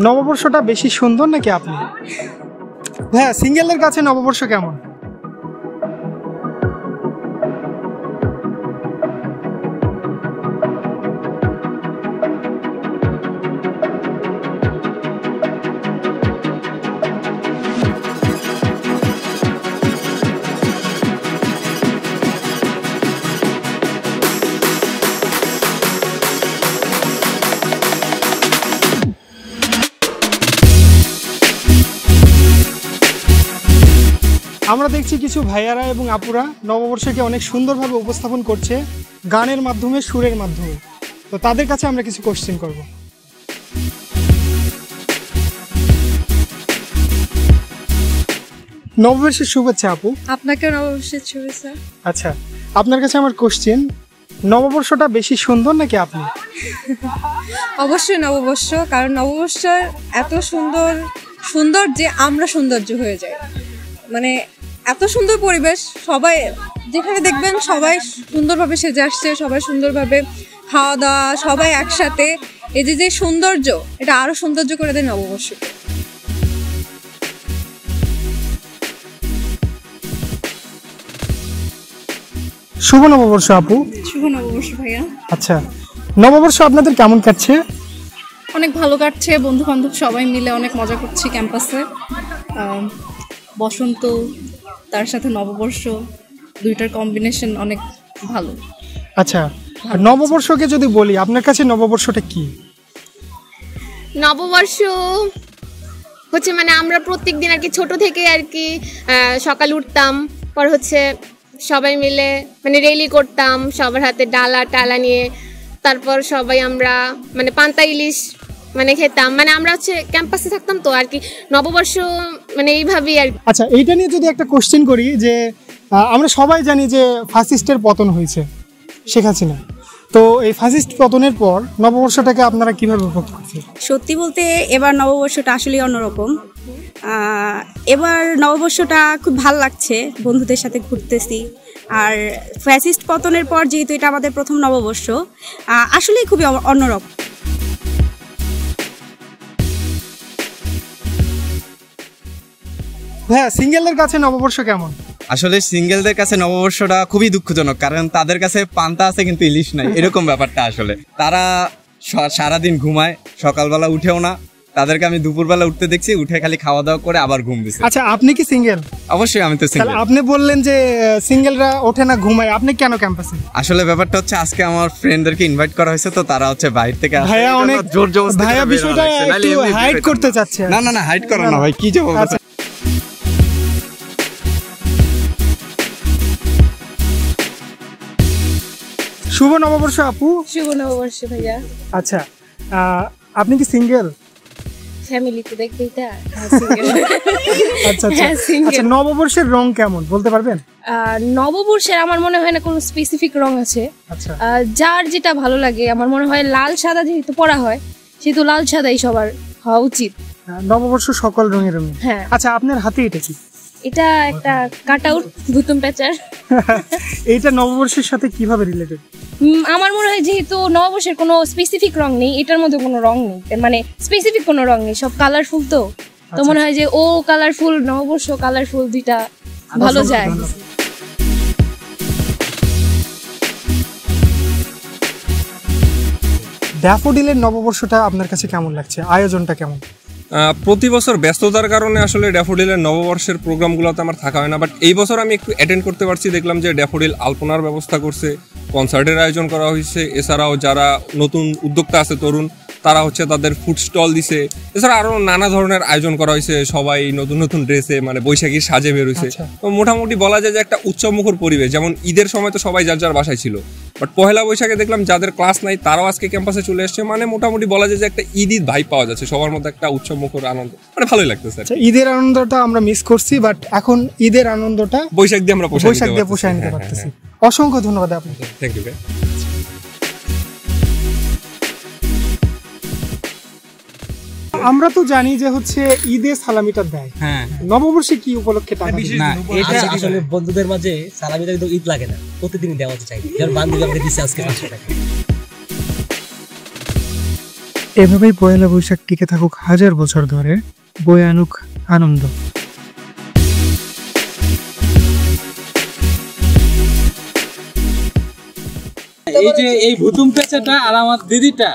নববর্ষটা বেশি সুন্দর নাকি আপনি? হ্যাঁ, সিঙ্গেলের কাছে নববর্ষ কেমন? আমরা দেখছি কিছু ভাইয়ারা এবং আপুরা নববর্ষকে অনেক সুন্দরভাবে উপস্থাপন করছে গানের মাধ্যমে, সুরের মাধ্যমে। তো তাদের কাছে আমরা কিছু কোশ্চেন করব। নববর্ষের শুভেচ্ছা আপু। আপনাকে নববর্ষের শুভেচ্ছা। আচ্ছা, আপনার কাছে আমার কোশ্চেন, নববর্ষটা বেশি সুন্দর নাকি আপনি? অবশ্যই নববর্ষ, কারণ নববর্ষ এত সুন্দর যে আমরা সৌন্দর্য হয়ে যাই। মানে এত সুন্দর পরিবেশ, সবাই যেখানে দেখবেন সবাই সুন্দরভাবে সেজে আসছে, সবাই সুন্দরভাবে খাওয়া দাওয়া, সবাই একসাথে। এই যে সৌন্দর্য, এটা আরো সৌন্দর্য করে দেয় নববর্ষকে। শুভ নববর্ষ আপু। শুভ নববর্ষ ভাইয়া। আচ্ছা, নববর্ষ আপনাদের কেমন কাটছে? অনেক ভালো কাটছে, বন্ধু বান্ধব সবাই মিলে অনেক মজা করছি ক্যাম্পাসে। বসন্ত তার সাথে নববর্ষ, দুইটার কম্বিনেশন অনেক ভালো। আচ্ছা, নববর্ষকে যদি বলি, আপনার কাছে নববর্ষটা কি? নববর্ষ হচ্ছে মানে আমরা প্রত্যেকদিন আর কি ছোট থেকে আর কি সকাল উঠতাম, পর হচ্ছে সবাই মিলে মানে রেলি করতাম, সবার হাতে ডালা টালা নিয়ে, তারপর সবাই আমরা মানে পান্তা ইলিশ মানে খেতাম, মানে আমরা হচ্ছে ক্যাম্পাসে থাকতাম তো আর কি। নববর্ষ মানে এইভাবেই আর কি। আচ্ছা, এইটা নিয়ে যদি একটা কোশ্চেন করি যে আমরা সবাই জানি যে ফ্যাসিস্টের পতন হয়েছে, শেখ হাসিনা। তো এই ফ্যাসিস্ট পতনের পর নববর্ষটাকে আপনারা কিভাবে উপভোগ করছেন? সত্যি বলতে এবার নববর্ষটা আসলে অন্যরকম। এবার নববর্ষটা খুব ভাল লাগছে, বন্ধুদের সাথে ঘুরতেছি। আর ফ্যাসিস্ট পতনের পর যেহেতু এটা আমাদের প্রথম নববর্ষ, আসলেই খুবই অন্যরকম। হ্যাঁ, সিঙ্গেলের কাছে নববর্ষ কেমন? আসলে সিঙ্গেলদের কাছে নববর্ষটা খুবই দুঃখজনক, কারণ তাদের কাছে পান্তা আছে কিন্তু ইলিশ নাই, এরকম ব্যাপারটা। আসলে তারা সারাদিন ঘুমায়, সকালবেলা উঠেও না। তাদেরকে আমি দুপুরবেলা উঠতে দেখছি, উঠে খালি খাওয়া দাওয়া করে আবার ঘুম দিচ্ছে। আচ্ছা, আপনি কি সিঙ্গেল? অবশ্যই আমি তো সিঙ্গেল। আপনি বললেন যে সিঙ্গেলরা ওঠে না, ঘুমায়, আপনি কেন ক্যাম্পাসে? আসলে ব্যাপারটা হচ্ছে আজকে আমার ফ্রেন্ডদেরকে ইনভাইট করা হয়েছে, তো তারা হচ্ছে বাইরে থেকে আসে। ভাইয়া অনেক জোর জবরদস্তি, ভাইয়া বিষয়টা একটু হাইড করতে চাচ্ছে। না না না, হাইড করো না ভাই, কি জবরদস্তি। শুভ নববর্ষ আপু। শুভ নববর্ষ ভাইয়া। আচ্ছা, আপনি কি সিঙ্গেল? ফ্যামিলিতে দেখবে এটা। আচ্ছা আচ্ছা, নববর্ষের রং কেমন বলতে পারবেন? নববর্ষের আমার মনে হয় না কোনো স্পেসিফিক রং আছে। আচ্ছা, যার যেটা ভালো লাগে। আমার মনে হয় লাল সাদা যেহেতু পরা হয়, সেহেতু লাল সাদাই সবার হওয়া উচিত। নববর্ষ সকল রঙের রঙিন। হ্যাঁ। আচ্ছা, আপনার হাতে এটা কি? এটা একটা কাট আউট ভুতুম প্যাচার। এইটা নববর্ষের সাথে কিভাবে রিলেটেড? আমার মনে হয় যেহেতু নববর্ষের কোনো স্পেসিফিক রং নেই, এটার মধ্যে কোনো রং নেই, মানে স্পেসিফিক কোনো রং নেই, সব কালারফুল। তো মনে হয় যে ও কালারফুল, নববর্ষ কালারফুল, দুইটা ভালো যায়। ড্যাফোডিলের নববর্ষটা আপনার কাছে কেমন লাগছে? আয়োজনটা কেমন? প্রতি বছর ব্যস্ততার কারণে আসলে ড্যাফোডিলের নববর্ষের প্রোগ্রামগুলোতে আমার থাকা হয় না, বাট এই বছর আমি একটু অ্যাটেন্ড করতে পারছি। দেখলাম যে ড্যাফোডিল আলপনার ব্যবস্থা করছে, কনসার্টের আয়োজন করা হয়েছে। এছাড়াও যারা নতুন উদ্যোক্তা আছে তরুণ, তারা হচ্ছে তাদের ফুড স্টল দিছে। এছাড়া আরও নানা ধরনের আয়োজন করা হয়েছে। সবাই নতুন নতুন ড্রেসে মানে বৈশাখীর সাজে বেরোইছে। তো মোটামুটি বলা যায় যে একটা উৎসবমুখর পরিবেশ। যেমন ঈদের সময় তো সবাই যার যার বাসায় ছিল, বাট পহেলা বৈশাখে দেখলাম যাদের ক্লাস নাই তারাও আজকে ক্যাম্পাসে চলে আসছে। মানে মোটামুটি বলা যায় যে একটা ঈদ ভাই পাওয়া যাচ্ছে, সবার মধ্যে একটা উৎসবমুখর আনন্দ, মানে ভালোই লাগতেছে। ঈদের আনন্দটা আমরা মিস করছি, বাট এখন ঈদের আনন্দটা বৈশাখ দিয়ে আমরা পোষায় নিতে পারতেছি। অসংখ্য ধন্যবাদ আপনাকে। Thank you. আমরা তো জানি যে হচ্ছে ঈদে সালামিটা দেয়। হ্যাঁ, নববর্ষে কি উপলক্ষে টাকা না, এটা আসলে বন্ধুদের মাঝে সালামিটা কিন্তু ঈদ লাগে না, প্রতিদিনই দেওয়া চাই। যেমন বান্ধবী আমাকে দিচ্ছে আজকে 500 টাকা। এভাবেই পয়লা বৈশাখ টিকে থাকুক হাজার বছর ধরে, বয়ে আনুক আনন্দ। এই যে এই ভুতুম পেঁচাটা আর আমার দিদিটা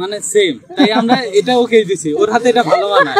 মানে সেম, তাই আমরা এটা ওকে দিছি, ওর হাতে এটা ভালো মানায়।